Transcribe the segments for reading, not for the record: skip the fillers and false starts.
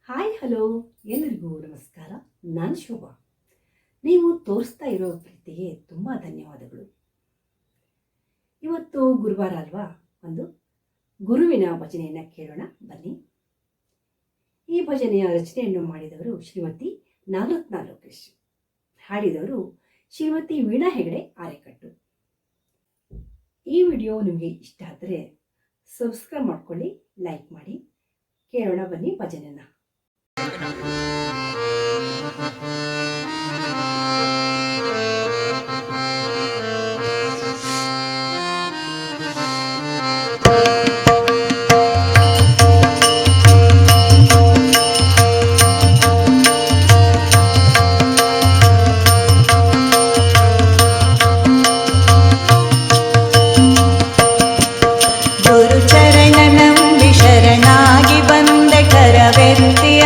Hi hello, ಎಲ್ಲರಿಗೂ ನಮಸ್ಕಾರ. ನಾನು ಶೋಭಾ. ನೀವು ತೋರಿಸ್ತಾ ಇರೋ ಪ್ರೀತಿಗೆ ತುಂಬ ಧನ್ಯವಾದಗಳು. ಇವತ್ತು ಗುರುವಾರ ಅಲ್ವಾ, ಒಂದು ಗುರುವಿನ ಭಜನೆಯನ್ನು ಕೇಳೋಣ ಬನ್ನಿ. ಈ ಭಜನೆಯ ರಚನೆಯನ್ನು ಮಾಡಿದವರು ಶ್ರೀಮತಿ ನಾಗರತ್ನ ಲೋಕೇಶ್, ಹಾಡಿದವರು ಶ್ರೀಮತಿ ವೀಣಾ ಹೆಗಡೆ ಆರೆಕಟ್ಟು. ಈ ವಿಡಿಯೋ ನಿಮಗೆ ಇಷ್ಟ ಆದರೆ ಸಬ್ಸ್ಕ್ರೈಬ್ ಮಾಡ್ಕೊಳ್ಳಿ, ಲೈಕ್ ಮಾಡಿ. ಕೇಳೋಣ ಬನ್ನಿ ಭಜನೆನ.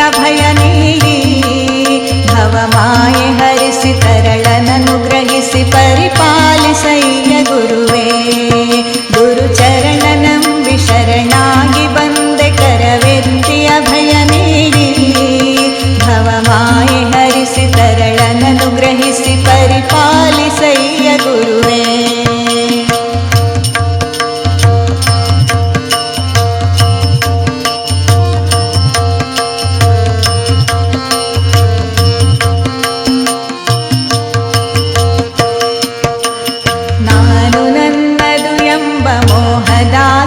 ಅಭಯ ನೀಡಿ ಭವಮಾಯೆ ಹರಿಸಿ ತರಳನನು ಗ್ರಹಿಸಿ ಪರಿಪಾಲಿಸಯ್ಯ ಗುರುವೇ. ಗುರುಚರಣನಂಬಿ ಶರಣಾಗಿ ಬಂದೆ ಕರವೆತ್ತಿ ಅಭಯ ನೀಡಿ ಭವಮಾಯೆ ಹರಿಸಿ ತರಳನನು ಗ್ರಹಿಸಿ ಪರಿಪಾಲಿಸಯ್ಯ ಗುರುವೇ.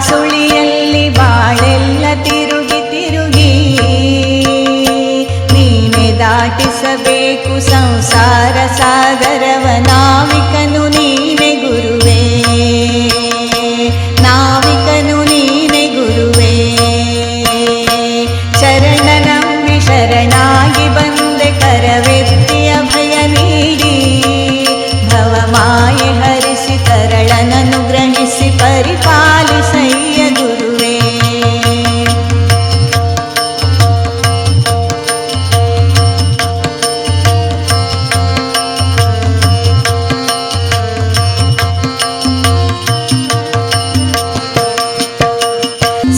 ಸುಳಿಯಲ್ಲಿ ಬಾಳೆಲ್ಲ ತಿರುಗಿ ತಿರುಗಿ ನೀನೆ ದಾಟಿಸಬೇಕು ಸಂಸಾರ ಸಾಗರವ. ನಾವಿಕನು ನೀನೆ ಗುರುವೇ, ನಾವಿಕನು ನೀನೆ ಗುರುವೇ. ಚರಣನಂಬಿ ಶರಣಾಗಿ ಬಂದೆ ಕರವೆತ್ತಿ ಅಭಯ ನೀಡಿ ಭವಮಾಯೆ ಹರಿಸಿ ತರಳನನು ಗ್ರಹಿಸಿ ಪರಿಪಾಲಿಸಯ್ಯ ಗುರುವೇ.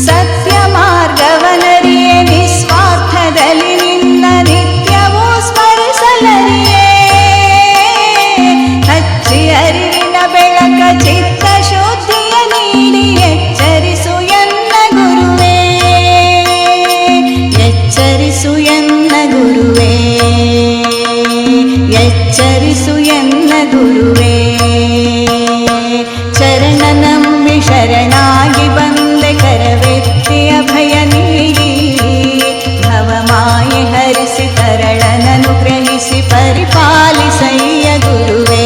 ಸತ್ಯ ಮಾರ್ಗವನರಿಯೇ ನಿಸ್ವಾರ್ಥದಲ್ಲಿ ನಿನ್ನ ನಿತ್ಯವೂ ಸ್ಮರಿಸಲರಿಯೇ. ಹಚ್ಚಿ ಅರಿವಿನ ಬೆಳಕ ಚಿತ್ತ ಶುದ್ಧಿಯ ನೀಡಿ ಎಚ್ಚರಿಸು ಎನ್ನ ಗುರುವೇ, ಎಚ್ಚರಿಸು ಎನ್ನ ಗುರುವೇ, ಎಚ್ಚರಿಸು ಎನ್ನ ಗುರುವೇ. ಚರಣನಂಬಿ ಶರಣಾಗಿ ಬಂದೆ ಕರವೆತ್ತಿ ಅಭಯ ನೀಡಿ ಭವಮಾಯೆ ಹರಿಸಿ ತರಳನನು ಗ್ರಹಿಸಿ ಪರಿಪಾಲಿಸಯ್ಯ ಗುರುವೇ.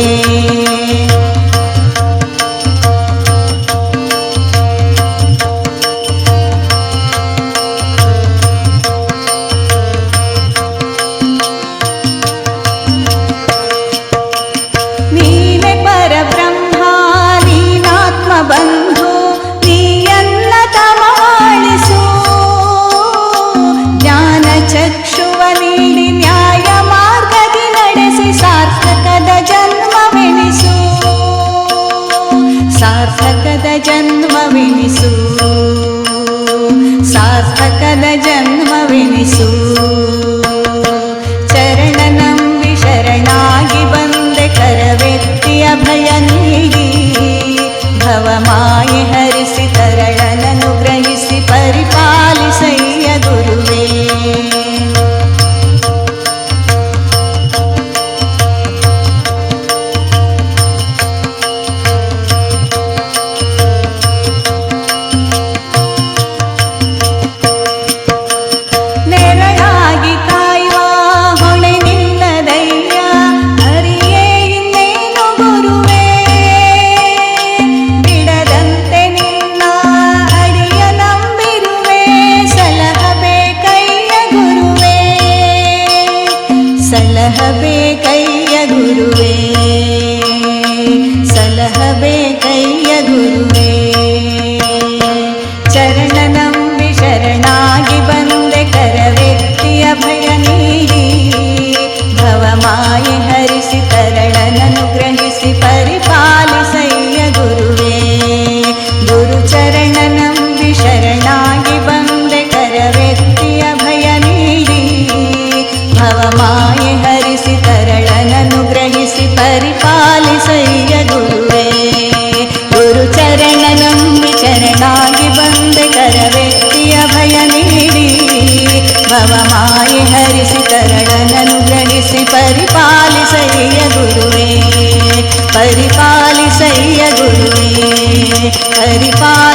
ನೀನೆ ಪರಬ್ರಹ್ಮ, ನೀನಾತ್ಮ ಬಂಧು, ನೀಯನ್ನ ತಮಾಳಿಸು. ಜ್ಞಾನ ಚಕ್ಷುವ ನೀಡಿ ನ್ಯಾಯ ಮಾರ್ಗದಿ ನಡೆಸಿ ಸಾರ್ಥಕದ ಜನ್ಮವೆನಿಸು, ಸಾರ್ಥಕದ ಜನ್ಮವೆನಿಸು, ಸಾರ್ಥಕದ ಜನ್ಮವೆನಿಸು. ಚರಣನಂಬಿ ಶರಣಾಗಿ ಬಂದೆ ಕರವೆತ್ತಿ ಅಭಯ ನೀಡಿ ಭವಮಾಯೆ ಹರಿಸಿ ತರಳನನು ಗ್ರಹಿಸಿ ಪರಿಪಾಲಿಸಯ್ಯ ಗುರುವೇ. ನೆರಳಾಗಿ ಕಾಯುವ ಹೊಣೆ ನಿನ್ನದಯ್ಯ, ಹರಿಯೇ ಇನ್ನೇನು ಗುರುವೇ. ಬಿಡದಂತೆ ನಿನ್ನ ಪರಿಪಾಲಿಸಯ್ಯ ಗುರುವೇ, ಪರಿಪಾಲಿಸಯ್ಯ ಗುರುವೇ, ಪರಿಪಾಲಿಸಯ್ಯ